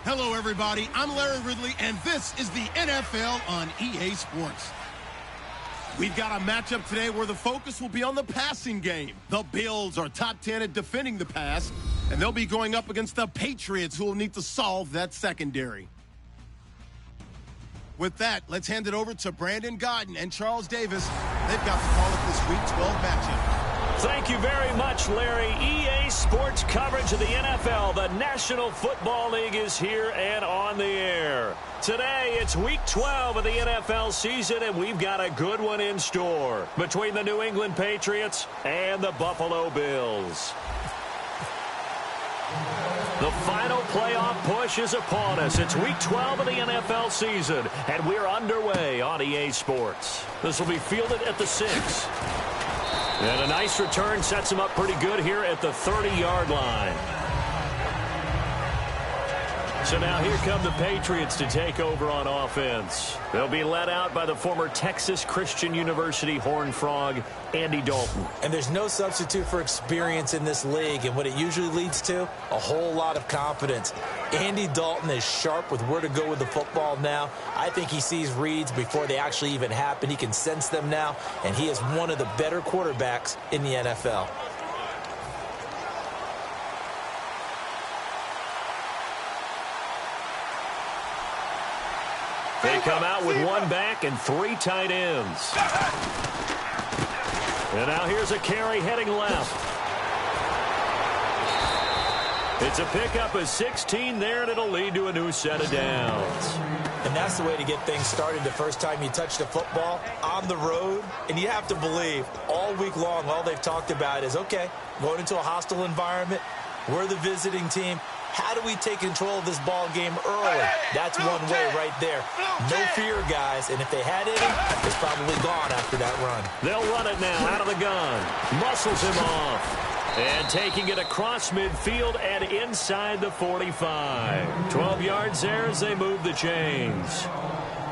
Hello, everybody. I'm Larry Ridley, and this is the NFL on EA Sports. We've got a matchup today where the focus will be on the passing game. The Bills are top 10 at defending the pass, and they'll be going up against the Patriots, who will need to solve that secondary. With that, let's hand it over to Brandon Godden and Charles Davis. They've got the call of this Week 12 matchup. Thank you very much, Larry. EA Sports coverage of the NFL. The National Football League is here and on the air. Today, it's Week 12 of the NFL season, and we've got a good one in store between the New England Patriots and the Buffalo Bills. The final playoff push is upon us. It's Week 12 of the NFL season, and we're underway on EA Sports. This will be fielded at the 6. And a nice return sets him up pretty good here at the 30-yard line. So now here come the Patriots to take over on offense. They'll be led out by the former Texas Christian University Horned Frog, Andy Dalton. And there's no substitute for experience in this league, and what it usually leads to, a whole lot of confidence. Andy Dalton is sharp with where to go with the football now. I think he sees reads before they actually even happen. He can sense them now, and he is one of the better quarterbacks in the NFL. They come out with one back and 3 tight ends. And now here's a carry heading left. It's a pickup of 16 there, and it'll lead to a new set of downs. And that's the way to get things started the first time you touch the football on the road. And you have to believe all week long, all they've talked about is, okay, going into a hostile environment, we're the visiting team. How do we take control of this ball game early? That's one way right there. No fear, guys. And if they had any, it's probably gone after that run. They'll run it now out of the gun. Muscles him off. And taking it across midfield and inside the 45. 12 yards there as they move the chains.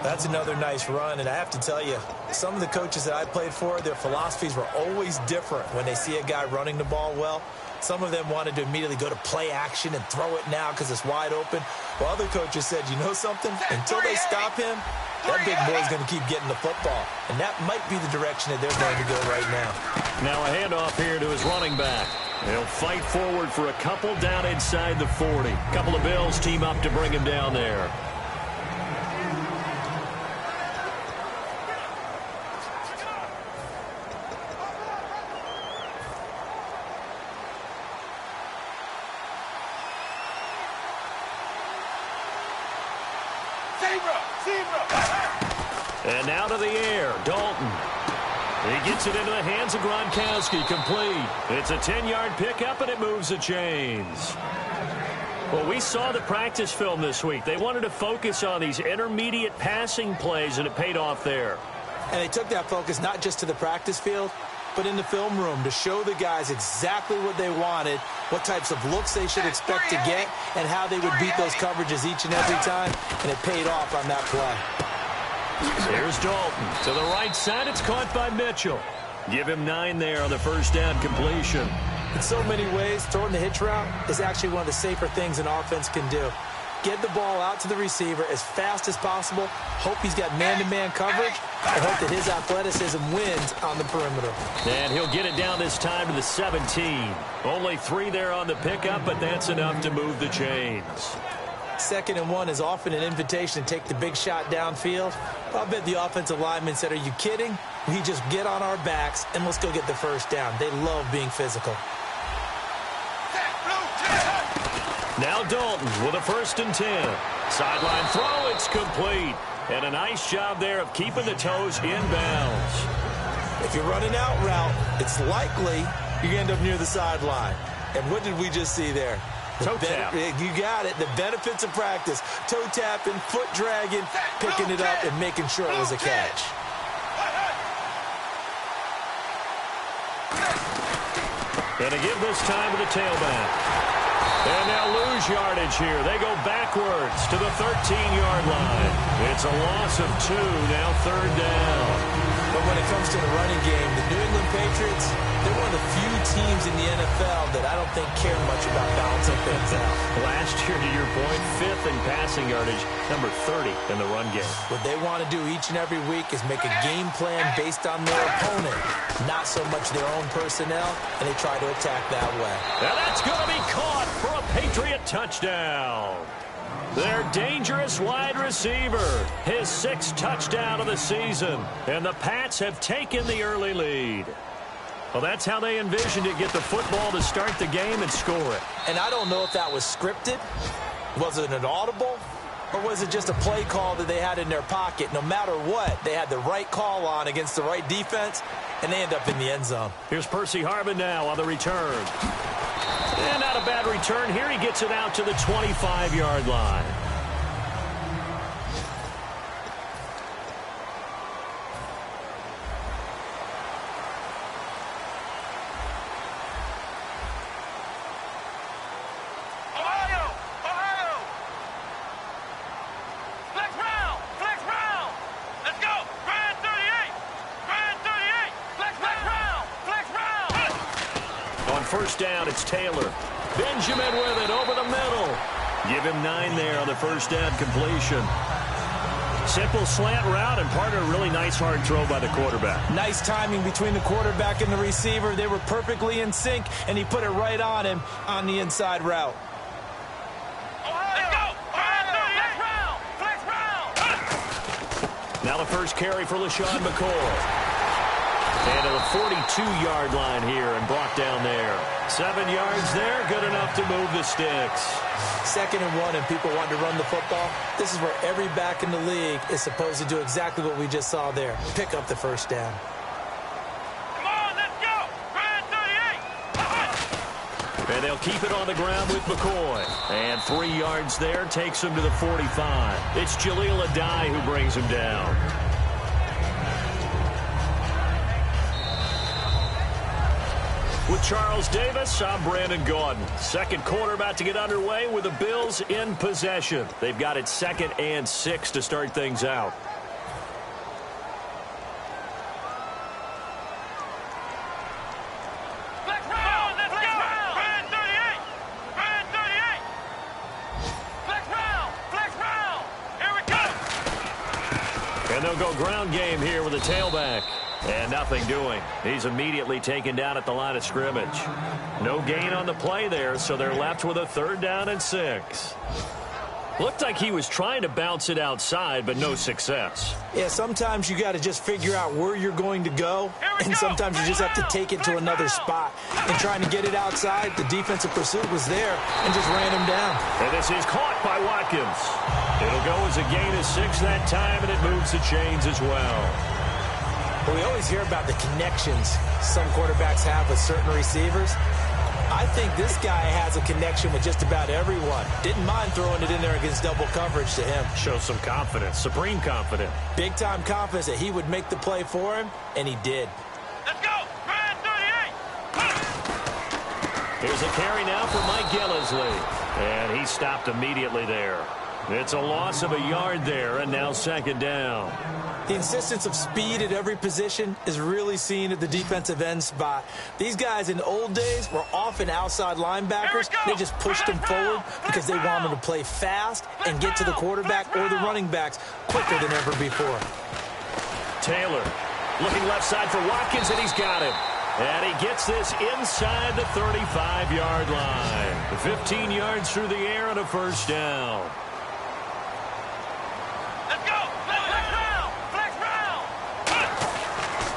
That's another nice run, and I have to tell you, some of the coaches that I played for, their philosophies were always different when they see a guy running the ball well. Some of them wanted to immediately go to play action and throw it now because it's wide open. While other coaches said, you know something? Until they stop him, that big boy's going to keep getting the football. And that might be the direction that they're going to go right now. Now a handoff here to his running back. He'll fight forward for a couple down inside the 40. A couple of Bills team up to bring him down there. And now to the air, Dalton. He gets it into the hands of Gronkowski, complete. It's a 10-yard pickup, and it moves the chains. Well, we saw the practice film this week. They wanted to focus on these intermediate passing plays, and it paid off there. And they took that focus not just to the practice field, but in the film room to show the guys exactly what they wanted, what types of looks they should expect to get, and how they would beat those coverages each and every time, and it paid off on that play. Here's Dalton. To the right side, it's caught by Mitchell. Give him 9 there on the first down completion. In so many ways, throwing the hitch route is actually one of the safer things an offense can do. Get the ball out to the receiver as fast as possible, hope he's got man-to-man coverage, and hope that his athleticism wins on the perimeter. And he'll get it down this time to the 17. Only 3 there on the pickup, but that's enough to move the chains. 2nd and 1 is often an invitation to take the big shot downfield. I'll bet the offensive linemen said, are you kidding? We just get on our backs and let's go get the first down. They love being physical. Now Dalton with a 1st and 10. Sideline throw, it's complete. And a nice job there of keeping the toes in bounds. If you're running out route, it's likely you end up near the sideline. And what did we just see there? Toe tap. You got it. The benefits of practice. Toe tapping, foot dragging, picking it up, and making sure it was a catch. And to give this time to the tailback. And they'll lose yardage here. They go backwards to the 13-yard line. It's a loss of 2, now 3rd down. But when it comes to the running game, the New England Patriots, they're one of the few teams in the NFL that I don't think care much about balancing things out. Last year, to your point, 5th in passing yardage, number 30 in the run game. What they want to do each and every week is make a game plan based on their opponent, not so much their own personnel, and they try to attack that way. And that's going to be caught for a Patriot touchdown. Their dangerous wide receiver, his 6th touchdown of the season, and the Pats have taken the early lead. Well, that's how they envisioned it, get the football to start the game and score it. And I don't know if that was scripted, was it an audible, or was it just a play call that they had in their pocket? No matter what, they had the right call on against the right defense, and they end up in the end zone. Here's Percy Harvin now on the return. And not a bad return here. He gets it out to the 25-yard line. First down, it's Taylor. Benjamin with it over the middle. Give him 9 there on the first down completion. Simple slant route, and part of a really nice hard throw by the quarterback. Nice timing between the quarterback and the receiver. They were perfectly in sync, and he put it right on him on the inside route. Now the first carry for LaShawn McCoy. And to the 42-yard line here and brought down there. 7 yards there, good enough to move the sticks. 2nd and 1, and people want to run the football. This is where every back in the league is supposed to do exactly what we just saw there. Pick up the first down. Come on, let's go! Brand 38! And they'll keep it on the ground with McCoy. And 3 yards there takes him to the 45. It's Jaleel Adai who brings him down. With Charles Davis, I'm Brandon Gaudin. Second quarter about to get underway with the Bills in possession. They've got it 2nd and 6 to start things out. Let's go! Brand 38! Brand 38! Flex round! Here we go! And they'll go ground game here with a tailback. And nothing doing. He's immediately taken down at the line of scrimmage. No gain on the play there, so they're left with a 3rd down and 6. Looked like he was trying to bounce it outside, but no success. Yeah, sometimes you got to just figure out where you're going to go, and sometimes you just have to take it to another spot. And trying to get it outside, the defensive pursuit was there and just ran him down. And this is caught by Watkins. It'll go as a gain of 6 that time, and it moves the chains as well. Well, we always hear about the connections some quarterbacks have with certain receivers. I think this guy has a connection with just about everyone. Didn't mind throwing it in there against double coverage to him. Shows some confidence, supreme confidence. Big-time confidence that he would make the play for him, and he did. Let's go! Brand 38! Here's a carry now for Mike Gillisley. And he stopped immediately there. It's a loss of a yard there, and now 2nd down. The insistence of speed at every position is really seen at the defensive end spot. These guys in the old days were often outside linebackers. They just pushed them forward because they wanted to play fast and get to the quarterback or the running backs quicker than ever before. Taylor looking left side for Watkins, and he's got it. And he gets this inside the 35-yard line. 15 yards through the air and a 1st down.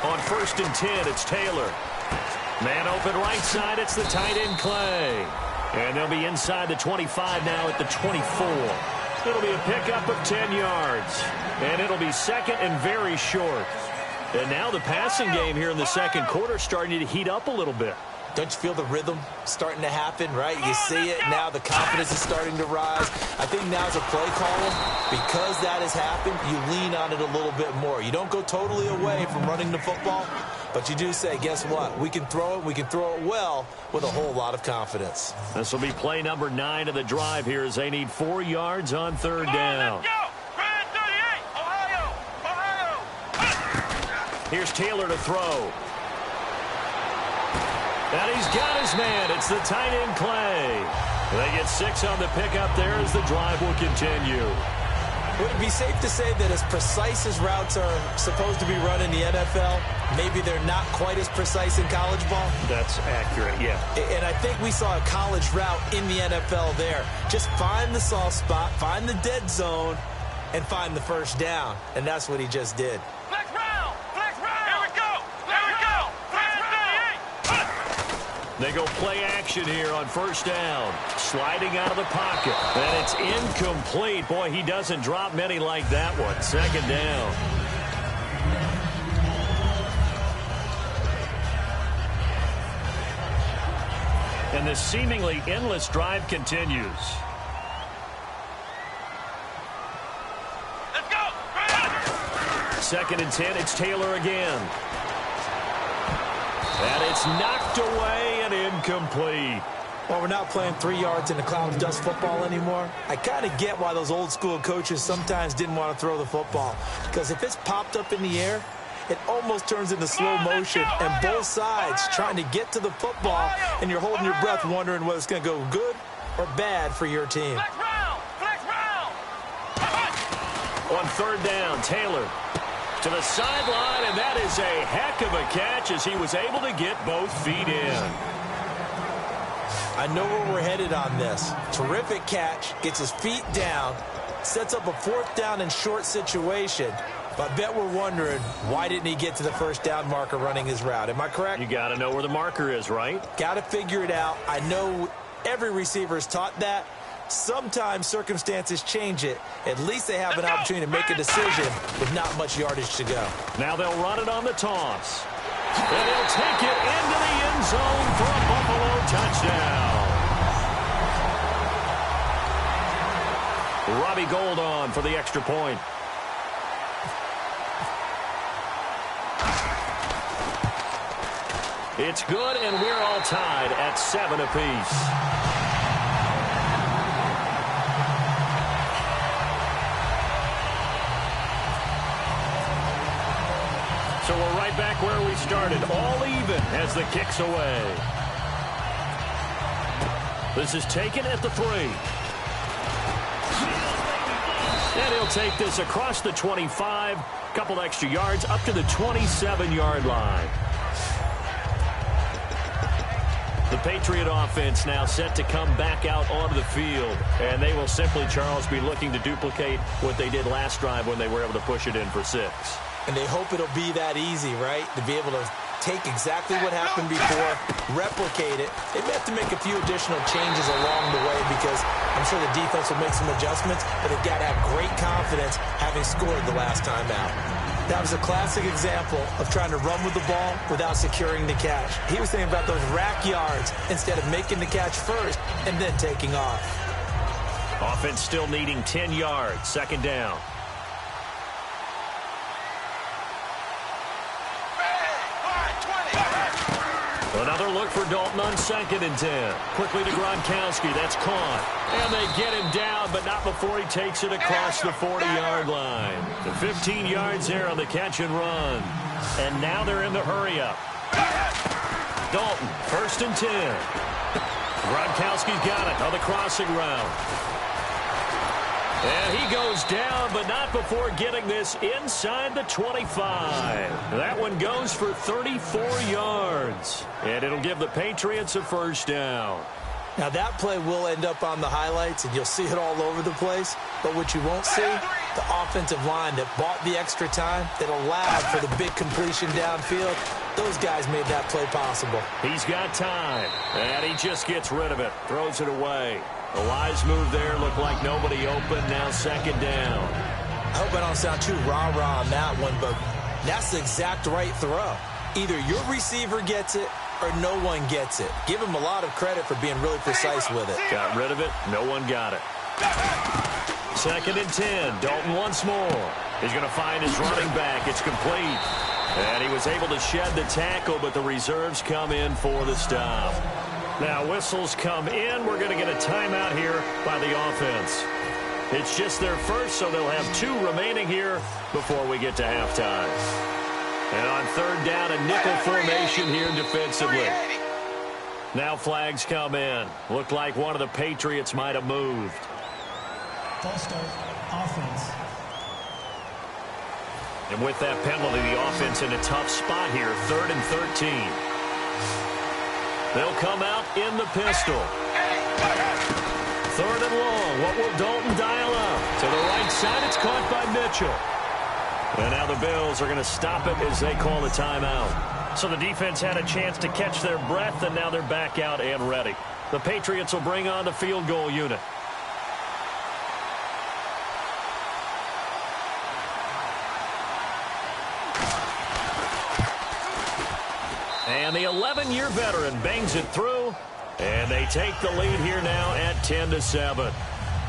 On 1st and 10, it's Taylor. Man open right side, it's the tight end Clay. And they'll be inside the 25 now at the 24. It'll be a pickup of 10 yards. And it'll be 2nd and very short. And now the passing game here in the 2nd quarter starting to heat up a little bit. Don't you feel the rhythm starting to happen, right? You see it. Now the confidence is starting to rise. I think now as a play caller, because that has happened, you lean on it a little bit more. You don't go totally away from running the football, but you do say, guess what? We can throw it. We can throw it well with a whole lot of confidence. This will be play number 9 of the drive here as they need 4 yards on 3rd down. Here's Taylor to throw. And he's got his man. It's the tight end Clay. They get 6 on the pickup there as the drive will continue. Would it be safe to say that as precise as routes are supposed to be run in the NFL, maybe they're not quite as precise in college ball? That's accurate, yeah. And I think we saw a college route in the NFL there. Just find the soft spot, find the dead zone, and find the first down. And that's what he just did. Flex round! Flex round! Here we go! Here we go! Flex 38! They go play action here on first down. Sliding out of the pocket. And it's incomplete. Boy, he doesn't drop many like that one. Second down. And this seemingly endless drive continues. Let's go! Second and 10, it's Taylor again. And it's knocked away and incomplete. Well, we're not playing 3 yards in the cloud of dust football anymore. I kind of get why those old school coaches sometimes didn't want to throw the football. Because if it's popped up in the air, it almost turns into slow motion. And both sides trying to get to the football, and you're holding your breath wondering whether it's going to go good or bad for your team. Flex round! Flex round! On third down, Taylor to the sideline, and that is a heck of a catch as he was able to get both feet in. I know where we're headed on this. Terrific catch, gets his feet down, sets up a fourth down and short situation. But I bet we're wondering, why didn't he get to the first down marker running his route? Am I correct? You got to know where the marker is, right? Got to figure it out. I know every receiver is taught that. Sometimes circumstances change it. At least they have an opportunity to make a decision with not much yardage to go. Now they'll run it on the toss. And he'll take it into the end zone for a Buffalo touchdown. Robbie Gould on for the extra point. It's good, and we're all tied at 7 apiece. So we're right back where we started, all even as the kick's away. This is taken at the 3. And he'll take this across the 25, couple extra yards up to the 27-yard line. The Patriot offense now set to come back out onto the field. And they will simply, Charles, be looking to duplicate what they did last drive when they were able to push it in for 6. And they hope it'll be that easy, right? To be able to take exactly what happened before, replicate it. They may have to make a few additional changes along the way because I'm sure the defense will make some adjustments, but they've got to have great confidence having scored the last time out. That was a classic example of trying to run with the ball without securing the catch. He was thinking about those rack yards instead of making the catch first and then taking off. Offense still needing 10 yards, second down. Another look for Dalton on second and 10. Quickly to Gronkowski. That's caught. And they get him down, but not before he takes it across the 40-yard line. The 15 yards there on the catch and run. And now they're in the hurry-up. Dalton, first and 10. Gronkowski's got it on the crossing route. And he goes down, but not before getting this inside the 25. That one goes for 34 yards. And it'll give the Patriots a first down. Now that play will end up on the highlights, and you'll see it all over the place. But what you won't see, the offensive line that bought the extra time, that allowed for the big completion downfield. Those guys made that play possible. He's got time, and he just gets rid of it, throws it away. A wise move there, looked like nobody open, now second down. I hope I don't sound too rah-rah on that one, but that's the exact right throw. Either your receiver gets it or no one gets it. Give him a lot of credit for being really precise with it. Got rid of it, no one got it. Second and 10, Dalton once more. He's going to find his running back, it's complete. And he was able to shed the tackle, but the reserves come in for the stop. Now whistles come in. We're going to get a timeout here by the offense. It's just their first, so they'll have 2 remaining here before we get to halftime. And on third down, a nickel formation here defensively. Now flags come in. Looked like one of the Patriots might have moved. False start, offense. And with that penalty, the offense in a tough spot here, 3rd and 13. They'll come out in the pistol. 3rd and long. What will Dalton dial up? To the right side, it's caught by Mitchell. And now the Bills are going to stop it as they call the timeout. So the defense had a chance to catch their breath, and now they're back out and ready. The Patriots will bring on the field goal unit. And the 11-year veteran bangs it through, and they take the lead here now at 10-7.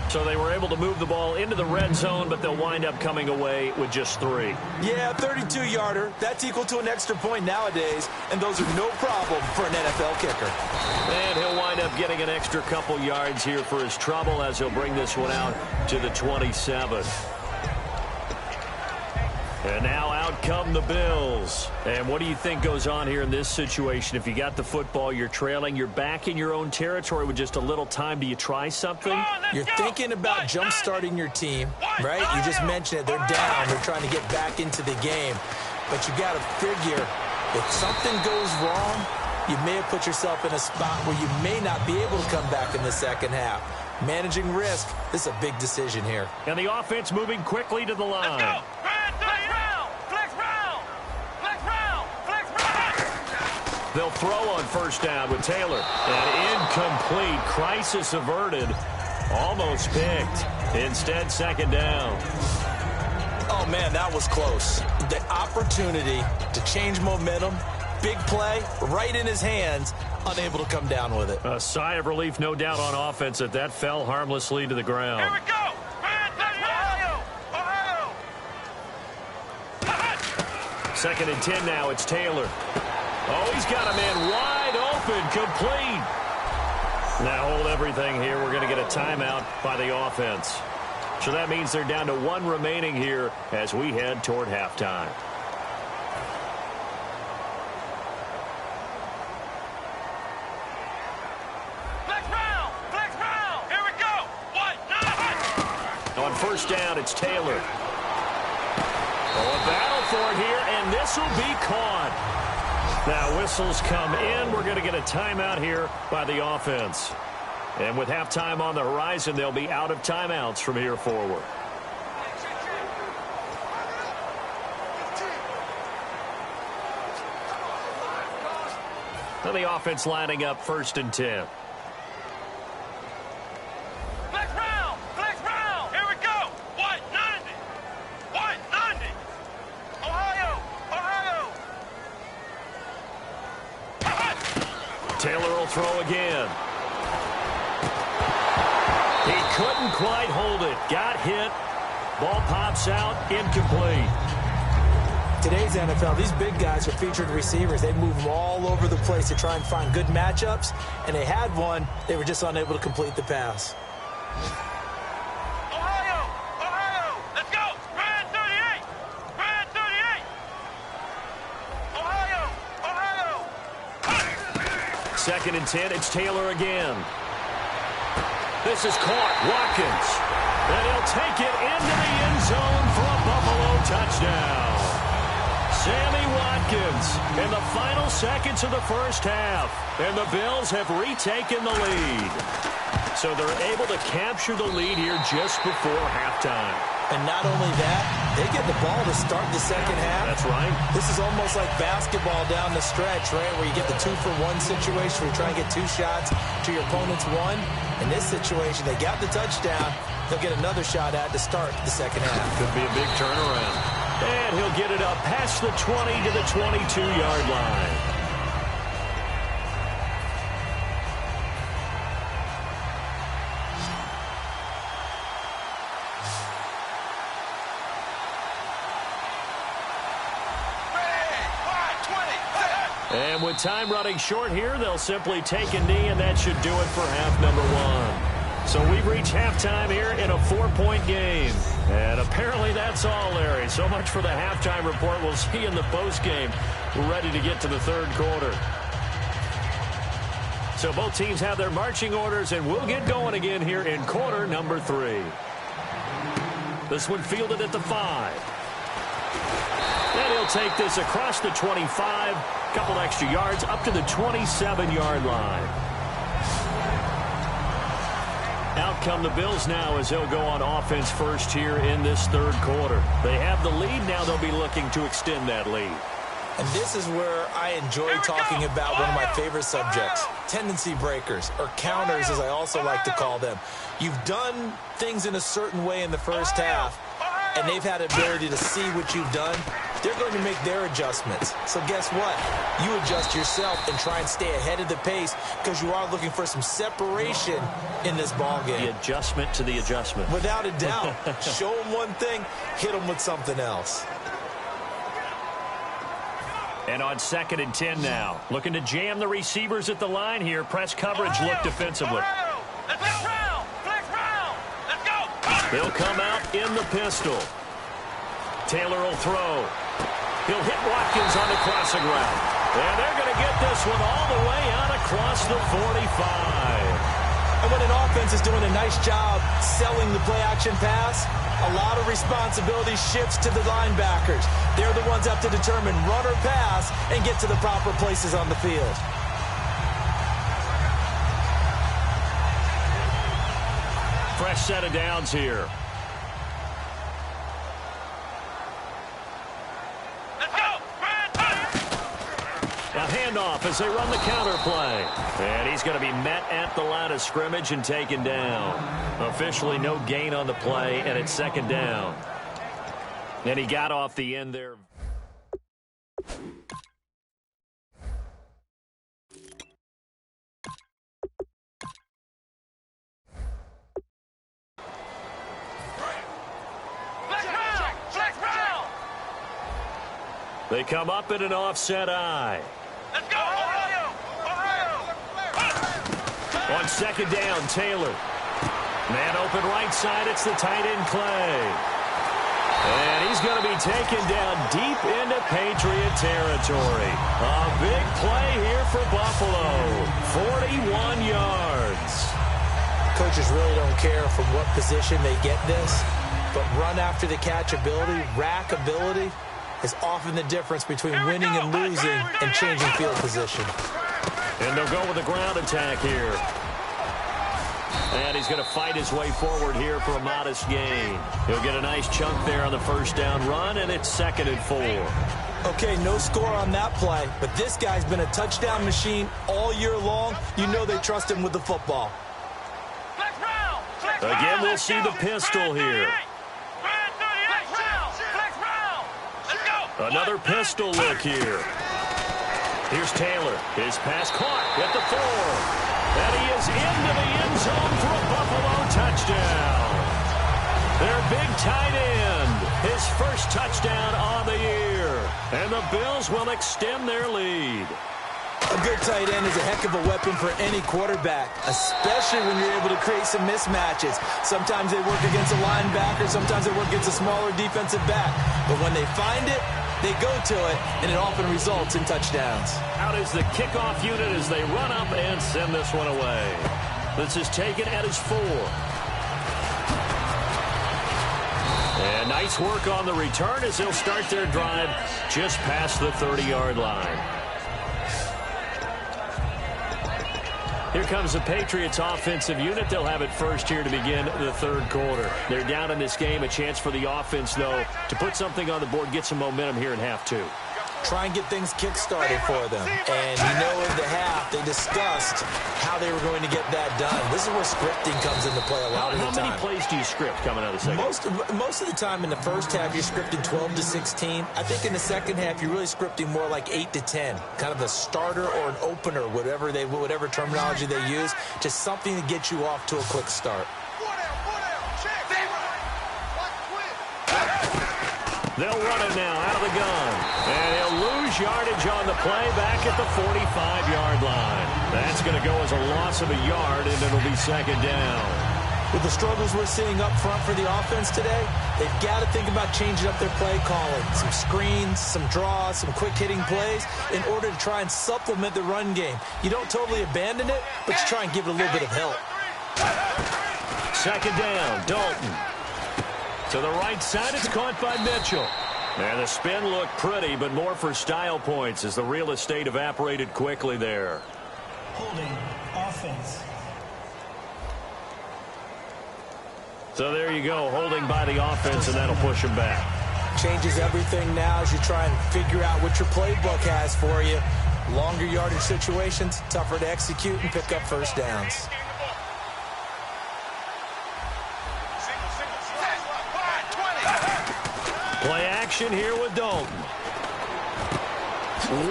So they were able to move the ball into the red zone, but they'll wind up coming away with just 3. Yeah, 32-yarder. That's equal to an extra point nowadays, and those are no problem for an NFL kicker. And he'll wind up getting an extra couple yards here for his trouble as he'll bring this one out to the 27. And now out come the Bills. And what do you think goes on here in this situation? If you got the football, you're trailing, you're back in your own territory with just a little time. Do you try something? You're thinking about jump-starting your team, right? You just mentioned it. They're down. They're trying to get back into the game. But you got to figure if something goes wrong, you may have put yourself in a spot where you may not be able to come back in the second half. Managing risk, this is a big decision here. And the offense moving quickly to the line. Let's go. They'll throw on first down with Taylor. And incomplete. Crisis averted. Almost picked. Instead, second down. Oh, man, that was close. The opportunity to change momentum, big play, right in his hands, unable to come down with it. A sigh of relief, no doubt, on offense that fell harmlessly to the ground. Here we go. Second and 10 now. It's Taylor. Oh, he's got a man wide open, complete. Now hold everything here. We're going to get a timeout by the offense. So that means they're down to 1 remaining here as we head toward halftime. Flex round. Here we go. On first down, it's Taylor. Oh, a battle for it here, and this will be caught. Now whistles come in. We're going to get a timeout here by the offense. And with halftime on the horizon, they'll be out of timeouts from here forward. And the offense lining up 1st and 10. Flex round. Here we go. 190. Ohio. Taylor will throw again. He couldn't quite hold it. Got hit. Ball pops out. Incomplete. Today's NFL, these big guys are featured receivers. They move them all over the place to try and find good matchups, and they had one. They were just unable to complete the pass. Ohio. Let's go. Brand 38. Ohio. 2nd and 10. It's Taylor again. This is caught. Watkins. And he'll take it into the end zone for a Buffalo touchdown. Sammy Watkins in the final seconds of the first half. And the Bills have retaken the lead. So they're able to capture the lead here just before halftime. And not only that, they get the ball to start the second half. That's right. This is almost like basketball down the stretch, right, where you get the 2-for-1 situation where you try and get 2 shots to your opponent's 1. In this situation, they got the touchdown. They'll get another shot at to start the second half. Could be a big turnaround. And he'll get it up past the 20 to the 22-yard line. And with time running short here, they'll simply take a knee, and that should do it for half number 1. So we've reached halftime here in a 4-point game. And apparently that's all, Larry. right, so much for the halftime report. We'll see you in the postgame. We're ready to get to the third quarter. So both teams have their marching orders, and we'll get going again here in quarter number 3. This one fielded at the 5. And he'll take this across the 25. Couple extra yards up to the 27-yard line. Out come the Bills now as they'll go on offense first here in this third quarter. They have the lead. Now they'll be looking to extend that lead. And this is where I enjoy talking about one of my favorite subjects, tendency breakers, or counters as I also like to call them. You've done things in a certain way in the first half, and they've had the ability to see what you've done. They're going to make their adjustments. So guess what? You adjust yourself and try and stay ahead of the pace because you are looking for some separation in this ball game. The adjustment to the adjustment. Without a doubt. Show them one thing, hit them with something else. And on 2nd and 10 now. Looking to jam the receivers at the line here. Press coverage, look defensively. They'll come out in the pistol. Taylor will throw. He'll hit Watkins on the crossing route. And they're going to get this one all the way out across the 45. And when an offense is doing a nice job selling the play-action pass, a lot of responsibility shifts to the linebackers. They're the ones that have to determine run or pass and get to the proper places on the field. Fresh set of downs here. A handoff as they run the counter play. And he's going to be met at the line of scrimmage and taken down. Officially no gain on the play, and it's 2nd down. And he got off the end there. They come up in an offset eye. Let's go, Ohio! On 2nd down, Taylor. Man open right side, it's the tight end Clay. And he's going to be taken down deep into Patriot territory. A big play here for Buffalo. 41 yards. Coaches really don't care from what position they get this, but run after the catch ability, rack ability, is often the difference between winning and losing and changing field position. And they'll go with a ground attack here. And he's going to fight his way forward here for a modest gain. He'll get a nice chunk there on the 1st down run, and it's 2nd and 4. Okay, no score on that play, but this guy's been a touchdown machine all year long. You know they trust him with the football. Again, we'll see the pistol here. Another pistol look here. Here's Taylor. His pass caught at the 4. And he is into the end zone for a Buffalo touchdown. Their big tight end. His first touchdown on the year. And the Bills will extend their lead. A good tight end is a heck of a weapon for any quarterback, especially when you're able to create some mismatches. Sometimes they work against a linebacker. Sometimes they work against a smaller defensive back. But when they find it, they go to it, and it often results in touchdowns. Out is the kickoff unit as they run up and send this one away. This is taken at his 4. And nice work on the return as they'll start their drive just past the 30-yard line. Here comes the Patriots offensive unit. They'll have it first here to begin the third quarter. They're down in this game. A chance for the offense, though, to put something on the board, get some momentum here in half 2. Try and get things kick-started for them. And you know in the half, they discussed how they were going to get that done. This is where scripting comes into play a lot of the time. How many plays do you script coming out of the second? Most of the time in the first half, you're scripting 12 to 16. I think in the second half, you're really scripting more like 8 to 10. Kind of a starter or an opener, whatever terminology they use. Just something to get you off to a quick start. They'll run it now out of the gun. And he'll lose yardage on the play back at the 45-yard line. That's going to go as a loss of a yard, and it'll be 2nd down. With the struggles we're seeing up front for the offense today, they've got to think about changing up their play calling. Some screens, some draws, some quick-hitting plays in order to try and supplement the run game. You don't totally abandon it, but you try and give it a little bit of help. Second down, Dalton. To the right side, it's caught by Mitchell. And the spin looked pretty, but more for style points as the real estate evaporated quickly there. Holding offense. So there you go, holding by the offense, and that'll push him back. Changes everything now as you try and figure out what your playbook has for you. Longer yardage situations, tougher to execute and pick up first downs. Play action here with Dalton.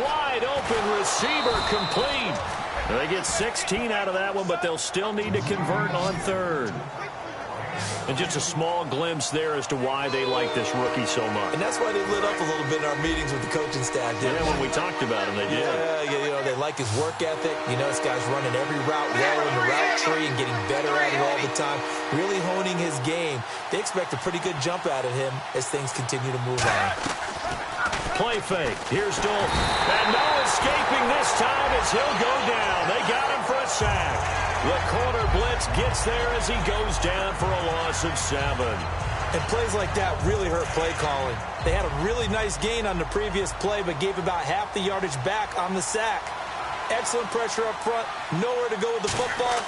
Wide open receiver complete. They get 16 out of that one, but they'll still need to convert on third. And just a small glimpse there as to why they like this rookie so much. And that's why they lit up a little bit in our meetings with the coaching staff. Yeah, when we talked about him, they did. Yeah, you know, they like his work ethic. You know, this guy's running every route well in the route tree and getting better at it all the time. Really honing his game. They expect a pretty good jump out of him as things continue to move on. Play fake. Here's Dalton. And no escaping this time as he'll go down. They got him for a sack. The corner blitz gets there as he goes down for a loss of 7. And plays like that really hurt play calling. They had a really nice gain on the previous play, but gave about half the yardage back on the sack. Excellent pressure up front. Nowhere to go with the football.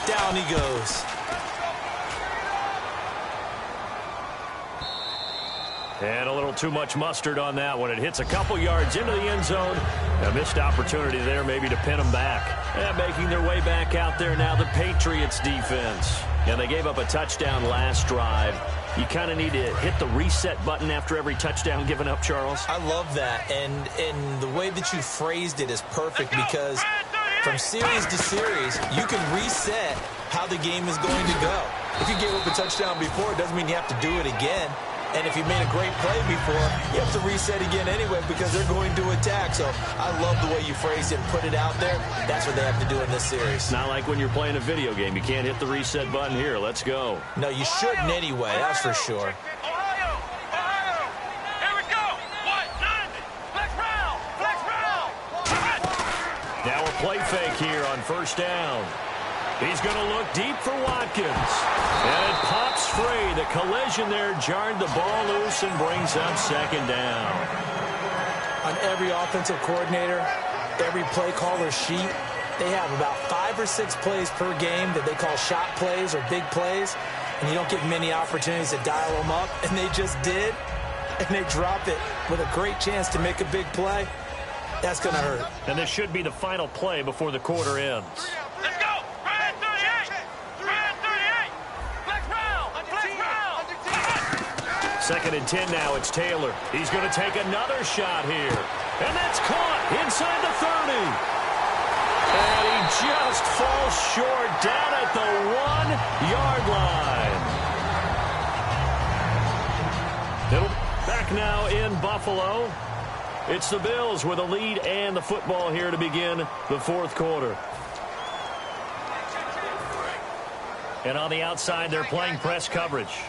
Down he goes. And a little too much mustard on that one. It hits a couple yards into the end zone. A missed opportunity there maybe to pin them back. And making their way back out there now, the Patriots defense. And they gave up a touchdown last drive. You kind of need to hit the reset button after every touchdown given up, Charles. I love that. And the way that you phrased it is perfect because from series to series, you can reset how the game is going to go. If you gave up a touchdown before, it doesn't mean you have to do it again. And if you made a great play before, you have to reset again anyway because they're going to attack. So I love the way you phrased it and put it out there. That's what they have to do in this series. Not like when you're playing a video game. You can't hit the reset button here. Let's go. No, you shouldn't anyway. That's for sure. Ohio! Here we go! 190! Flex round! Flex round! Now a play fake here on first down. He's going to look deep for Watkins. And it pops free. The collision there jarred the ball loose and brings up second down. On every offensive coordinator, every play caller sheet, they have about 5 or 6 plays per game that they call shot plays or big plays. And you don't get many opportunities to dial them up. And they just did. And they drop it with a great chance to make a big play. That's going to hurt. And this should be the final play before the quarter ends. Let's go! Ryan 38! Ryan 38! Flex round! Flex round! Second and 10 now. It's Taylor. He's going to take another shot here. And that's caught inside the 30. And he just falls short down at the 1-yard line. It'll back now in Buffalo. It's the Bills with a lead and the football here to begin the fourth quarter. And on the outside, they're playing press coverage.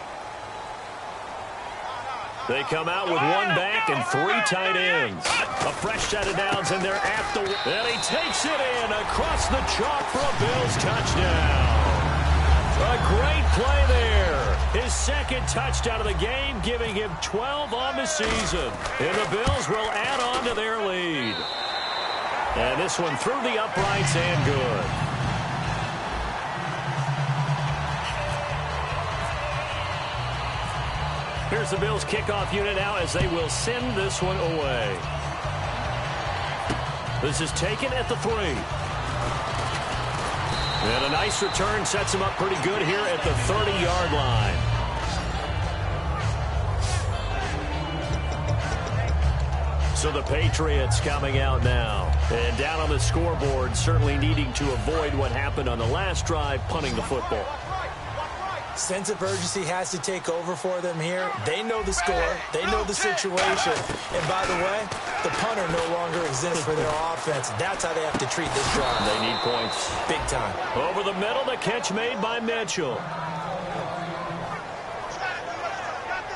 They come out with 1 back and 3 tight ends. A fresh set of downs, and they're at the... And he takes it in across the chalk for a Bills touchdown. A great play there. His second touchdown of the game, giving him 12 on the season. And the Bills will add on to their lead. And this one through the uprights and good. Here's the Bills kickoff unit now as they will send this one away. This is taken at the 3. And a nice return sets him up pretty good here at the 30-yard line. So the Patriots coming out now. And down on the scoreboard, certainly needing to avoid what happened on the last drive, punting the football. Sense of urgency has to take over for them here. They know the score. They know the situation. And by the way, the punter no longer exists for their offense. That's how they have to treat this drive. They need points. Big time. Over the middle, the catch made by Mitchell.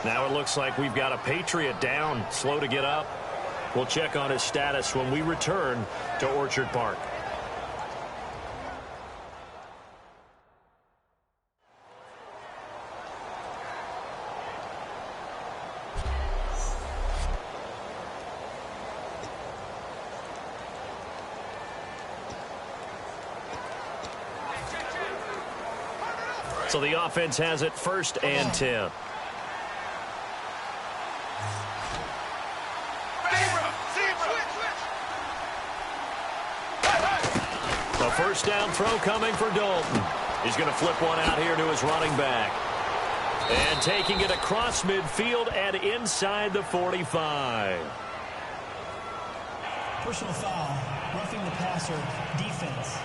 Now it looks like we've got a Patriot down, slow to get up. We'll check on his status when we return to Orchard Park. So the offense has it 1st and 10. A first down throw coming for Dalton. He's going to flip one out here to his running back. And taking it across midfield and inside the 45. Personal foul, roughing the passer, defense.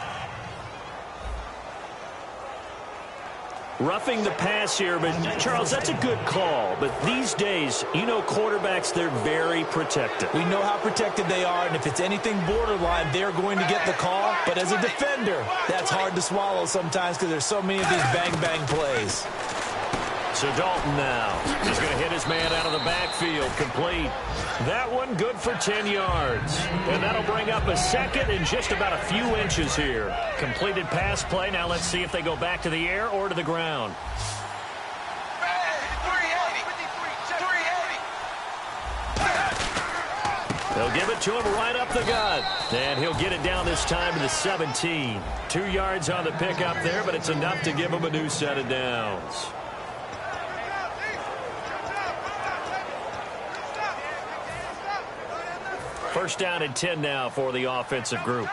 Roughing the pass here, but Charles, that's a good call. But these days, you know quarterbacks, they're very protected. We know how protected they are, and if it's anything borderline, they're going to get the call. But as a defender, that's hard to swallow sometimes because there's so many of these bang-bang plays. So Dalton now. He's going to hit his man out of the backfield. Complete. That one good for 10 yards. And that'll bring up a second and just about a few inches here. Completed pass play. Now let's see if they go back to the air or to the ground. They'll give it to him right up the gut. And he'll get it down this time to the 17. 2 yards on the pickup there, but it's enough to give him a new set of downs. First down and 10 now for the offensive group.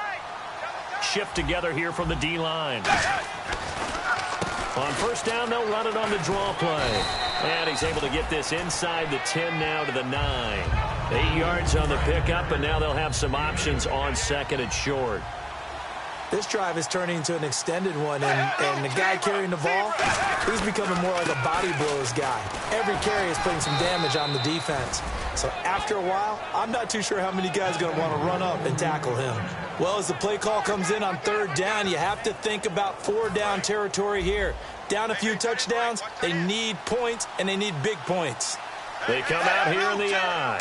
Shift together here from the D-line. On first down, they'll run it on the draw play. And he's able to get this inside the 10 now to the 9. 8 yards on the pickup, and now they'll have some options on 2nd and short. This drive is turning into an extended one, and the guy carrying the ball, he's becoming more like a body blows guy. Every carry is putting some damage on the defense. So after a while, I'm not too sure how many guys are going to want to run up and tackle him. Well, as the play call comes in on 3rd down, you have to think about 4-down territory here. Down a few touchdowns, they need points, and they need big points. They come out here in the eye.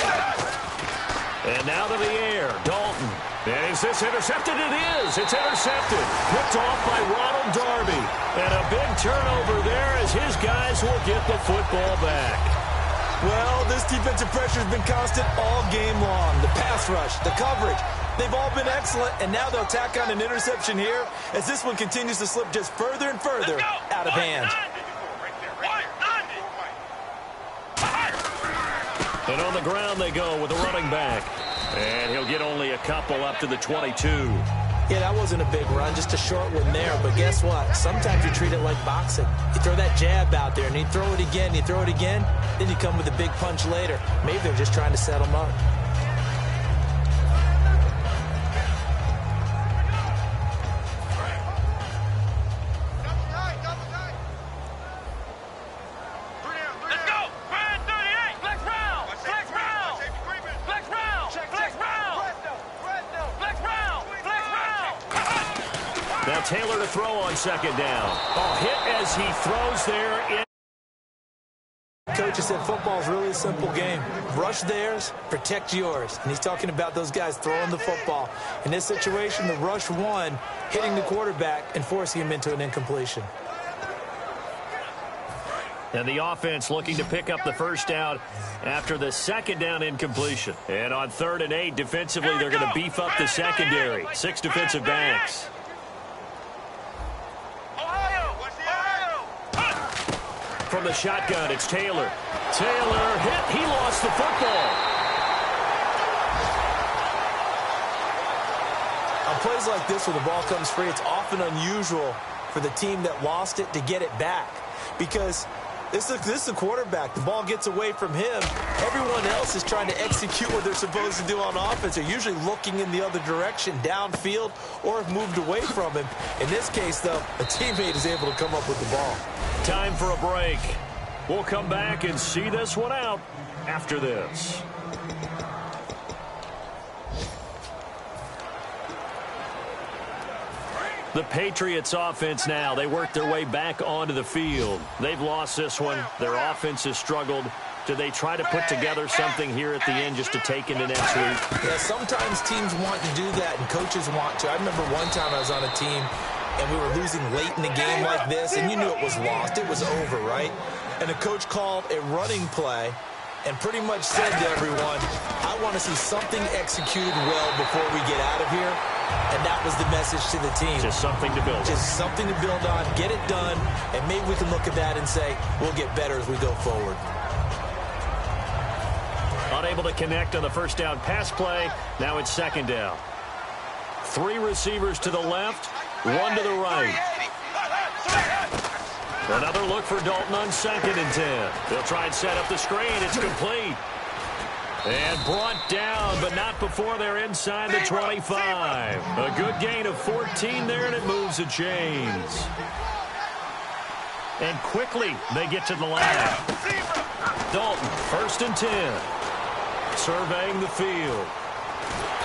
And now to the air, Dalton. Is this intercepted? It is. It's intercepted. Picked off by Ronald Darby. And a big turnover there as his guys will get the football back. Well, this defensive pressure has been constant all game long. The pass rush, the coverage, they've all been excellent, and now they'll tack on an interception here as this one continues to slip just further and further out of hand. And on the ground they go with the running back. And he'll get only a couple up to the 22. Yeah, that wasn't a big run, just a short one there. But guess what? Sometimes you treat it like boxing. You throw that jab out there, and you throw it again, you throw it again, then you come with a big punch later. Maybe they're just trying to set them up. Now Taylor to throw on 2nd down. Oh, hit as he throws there. Coach has said football is really a simple game. Rush theirs, protect yours. And he's talking about those guys throwing the football. In this situation, the rush one, hitting the quarterback and forcing him into an incompletion. And the offense looking to pick up the first down after the 2nd down incompletion. And on 3rd and 8, defensively, they're going to beef up the secondary. 6 defensive backs. From the shotgun, it's Taylor. Taylor hit. He lost the football. On plays like this where the ball comes free, it's often unusual for the team that lost it to get it back. Because this is the quarterback. The ball gets away from him. Everyone else is trying to execute what they're supposed to do on offense. They're usually looking in the other direction, downfield, or have moved away from him. In this case, though, a teammate is able to come up with the ball. Time for a break. We'll come back and see this one out after this. The Patriots offense now, they work their way back onto the field. They've lost this one. Their offense has struggled. Do they try to put together something here at the end just to take into next week? Yeah, sometimes teams want to do that, and coaches want to. I remember one time I was on a team, and we were losing late in the game like this, and you knew it was lost. It was over, right? And the coach called a running play and pretty much said to everyone, I want to see something executed well before we get out of here. And that was the message to the team. Just something to build on. Just something to build on, get it done, and maybe we can look at that and say, we'll get better as we go forward. Unable to connect on the first down pass play. Now it's second down. 3 receivers to the left, 1 to the right. Another look for Dalton on 2nd and 10. They'll try and set up the screen. It's complete. And brought down, but not before they're inside the 25. A good gain of 14 there, and it moves the chains. And quickly, they get to the line. Dalton, 1st and 10. Surveying the field.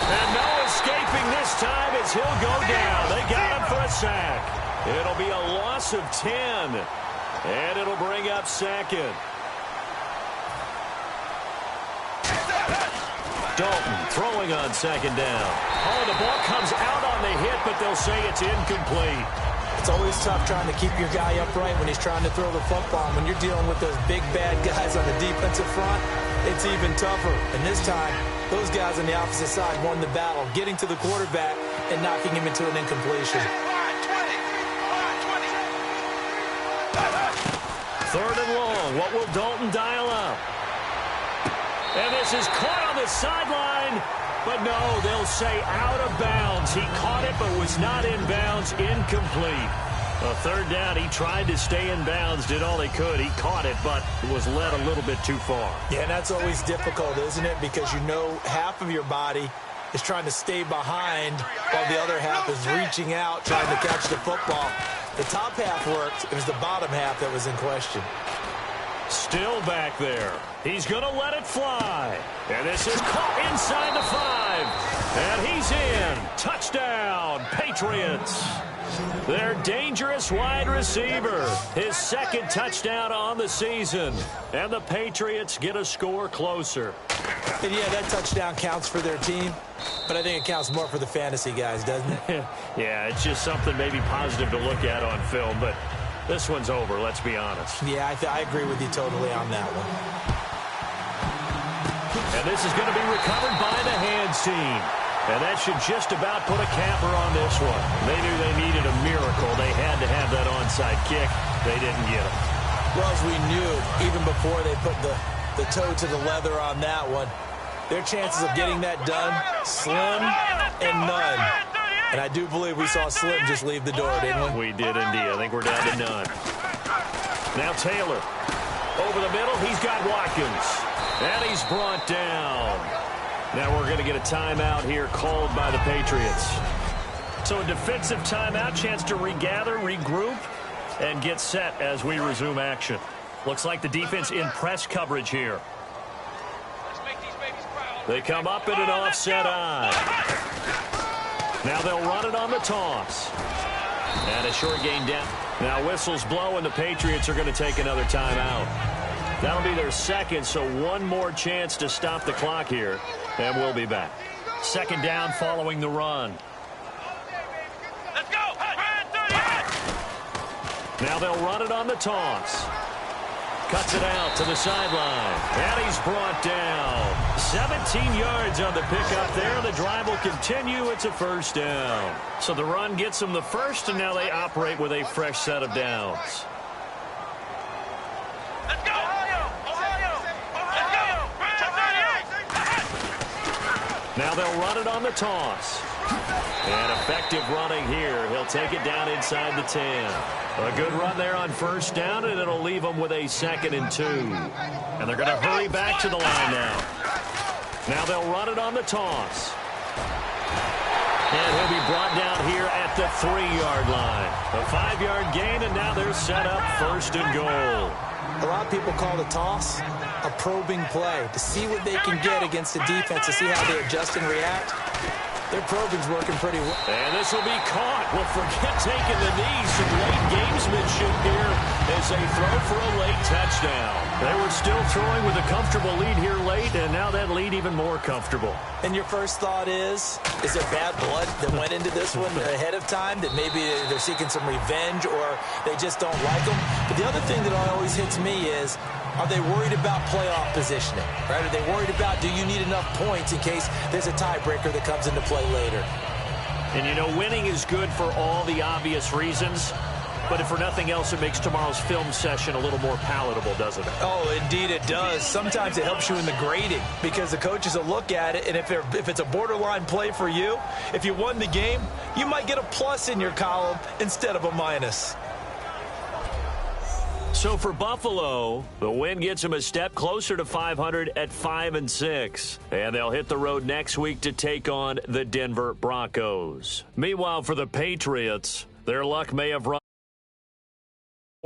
And no escaping this time as he'll go down. They got him for a sack. It'll be a loss of 10. And it'll bring up 2nd. Dalton throwing on 2nd down. Oh, the ball comes out on the hit, but they'll say it's incomplete. It's always tough trying to keep your guy upright when he's trying to throw the football. When you're dealing with those big, bad guys on the defensive front, it's even tougher. And this time, those guys on the opposite side won the battle, getting to the quarterback and knocking him into an incompletion. 3rd and long. What will Dalton dial up? And this is caught on the sideline. But no, they'll say out of bounds. He caught it but was not in bounds. Incomplete. A 3rd down. He tried to stay in bounds, did all he could. He caught it but was led a little bit too far. Yeah, and that's always difficult, isn't it? Because you know half of your body is trying to stay behind while the other half is reaching out, trying to catch the football. The top half worked. It was the bottom half that was in question. Still back there. He's going to let it fly. And this is caught inside the 5. And he's in. Touchdown, Patriots. Their dangerous wide receiver. His 2nd touchdown on the season. And the Patriots get a score closer. And yeah, that touchdown counts for their team. But I think it counts more for the fantasy guys, doesn't it? Yeah, it's just something maybe positive to look at on film. But this one's over, let's be honest. Yeah, I agree with you totally on that one. And this is going to be recovered by the hands team. And that should just about put a capper on this one. They knew they needed a miracle. They had to have that onside kick. They didn't get it. Well, as we knew, even before they put the toe to the leather on that one, their chances of getting that done, slim and none. And I do believe we saw Slim just leave the door, didn't we? We did indeed. I think we're down to none. Now Taylor. Over the middle, he's got Watkins. And he's brought down. Now we're going to get a timeout here called by the Patriots. So a defensive timeout, chance to regather, regroup, and get set as we resume action. Looks like the defense in press coverage here. They come up in an offset eye. Now they'll run it on the toss. And a short gain down. Now whistles blow, and the Patriots are going to take another timeout. That'll be their 2nd, so one more chance to stop the clock here. And we'll be back. 2nd down following the run. Let's go. Now they'll run it on the toss. Cuts it out to the sideline. And he's brought down. 17 yards on the pickup there. The drive will continue. It's a 1st down. So the run gets them the 1st, and now they operate with a fresh set of downs. Let's go. Now they'll run it on the toss. And effective running here. He'll take it down inside the 10. A good run there on 1st down, and it'll leave them with a 2nd and 2. And they're going to hurry back to the line now. Now they'll run it on the toss. And he'll be brought down here at the 3-yard line. A 5-yard gain, and now they're set up 1st and goal. A lot of people call the toss a probing play to see what they can get against the defense, to see how they adjust and react. Their probing's working pretty well. And this will be caught. Well, forget taking the knee. Some late gamesmanship here as they throw for a late touchdown. They were still throwing with a comfortable lead here late, and now that lead even more comfortable. And your first thought is there bad blood that went into this one ahead of time, that maybe they're seeking some revenge or they just don't like them? But the other thing that always hits me is, are they worried about playoff positioning? Right? Are they worried about, do you need enough points in case there's a tiebreaker that comes into play later? And, you know, winning is good for all the obvious reasons. But if for nothing else, it makes tomorrow's film session a little more palatable, doesn't it? Oh, indeed it does. Sometimes it helps you in the grading because the coaches will look at it, and if it's a borderline play for you, if you won the game, you might get a plus in your column instead of a minus. So for Buffalo, the win gets them a step closer to 500 at 5-6. And they'll hit the road next week to take on the Denver Broncos. Meanwhile, for the Patriots, their luck may have run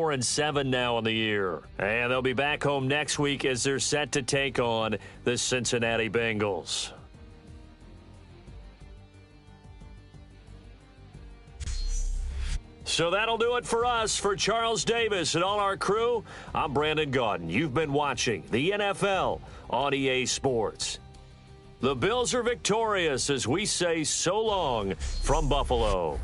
4-7 now in the year. And they'll be back home next week as they're set to take on the Cincinnati Bengals. So that'll do it for us. For Charles Davis and all our crew, I'm Brandon Gaudin. You've been watching the NFL on EA Sports. The Bills are victorious as we say so long from Buffalo.